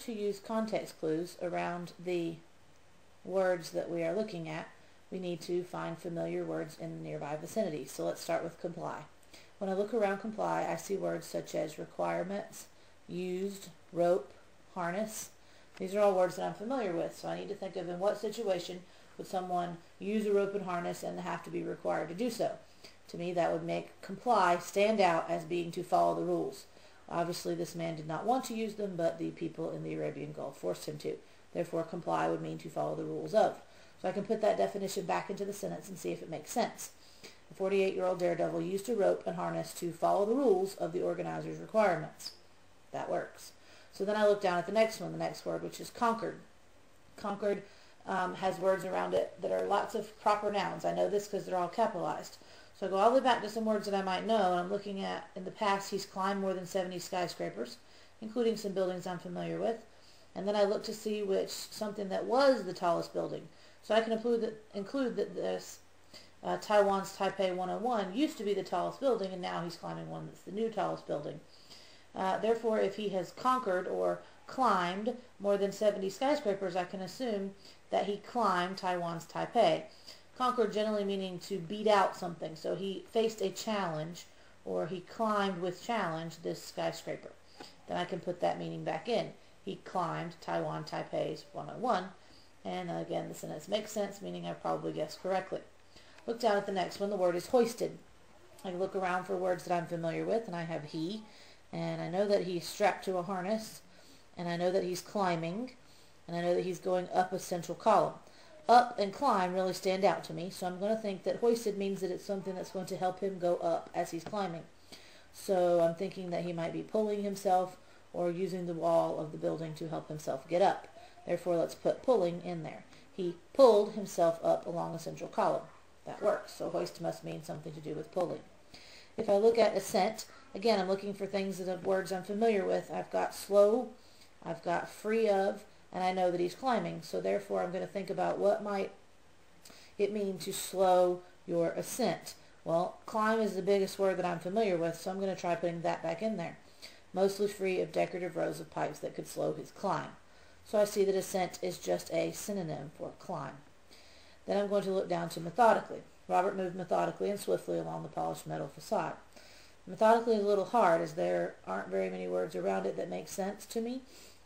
to use context clues around the words that we are looking at, we need to find familiar words in the nearby vicinity. So let's start with comply. When I look around comply, I see words such as requirements, used, rope, harness. These are all words that I'm familiar with, so I need to think of in what situation would someone use a rope and harness and have to be required to do so. To me, that would make comply stand out as being to follow the rules. Obviously, this man did not want to use them, but the people in the Arabian Gulf forced him to. Therefore, comply would mean to follow the rules of. So I can put that definition back into the sentence and see if it makes sense. The 48-year-old daredevil used a rope and harness to follow the rules of the organizer's requirements. That works. So then I look down at the next one, the next word, which is conquered. Conquered has words around it that are lots of proper nouns. I know this because they're all capitalized. So I go all the way back to some words that I might know, and I'm looking at, in the past, he's climbed more than 70 skyscrapers, including some buildings I'm familiar with. And then I look to see which something that was the tallest building. So I can include that this Taiwan's Taipei 101 used to be the tallest building, and now he's climbing one that's the new tallest building. Therefore, if he has conquered or climbed more than 70 skyscrapers, I can assume that he climbed Taiwan's Taipei. Conquered generally meaning to beat out something. So he faced a challenge, or he climbed with challenge this skyscraper. Then I can put that meaning back in. He climbed Taiwan Taipei's 101. And again, the sentence makes sense, meaning I probably guessed correctly. Look down at the next one. The word is hoisted. I look around for words that I'm familiar with, and I have he. And I know that he's strapped to a harness. And I know that he's climbing. And I know that he's going up a central column. Up and climb really stand out to me, so I'm going to think that hoisted means that it's something that's going to help him go up as he's climbing. So I'm thinking that he might be pulling himself or using the wall of the building to help himself get up. Therefore, let's put pulling in there. He pulled himself up along a central column. That works. So hoist must mean something to do with pulling. If I look at ascent, again, I'm looking for things that have words I'm familiar with. I've got slow, I've got free of, and I know that he's climbing. So therefore, I'm going to think about what might it mean to slow your ascent. Well, climb is the biggest word that I'm familiar with, so I'm going to try putting that back in there. Mostly free of decorative rows of pipes that could slow his climb. So I see that ascent is just a synonym for climb. Then I'm going to look down to methodically. Robert moved methodically and swiftly along the polished metal facade. Methodically is a little hard, as there aren't very many words around it that make sense to me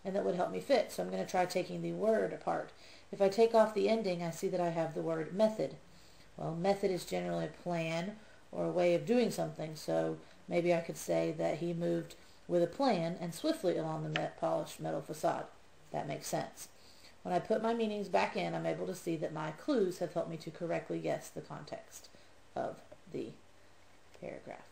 and that would help me fit. So I'm going to try taking the word apart. If I take off the ending, I see that I have the word method. Well, method is generally a plan or a way of doing something, so maybe I could say that he moved with a plan and swiftly along the polished metal facade. That makes sense. When I put my meanings back in, I'm able to see that my clues have helped me to correctly guess the context of the paragraph.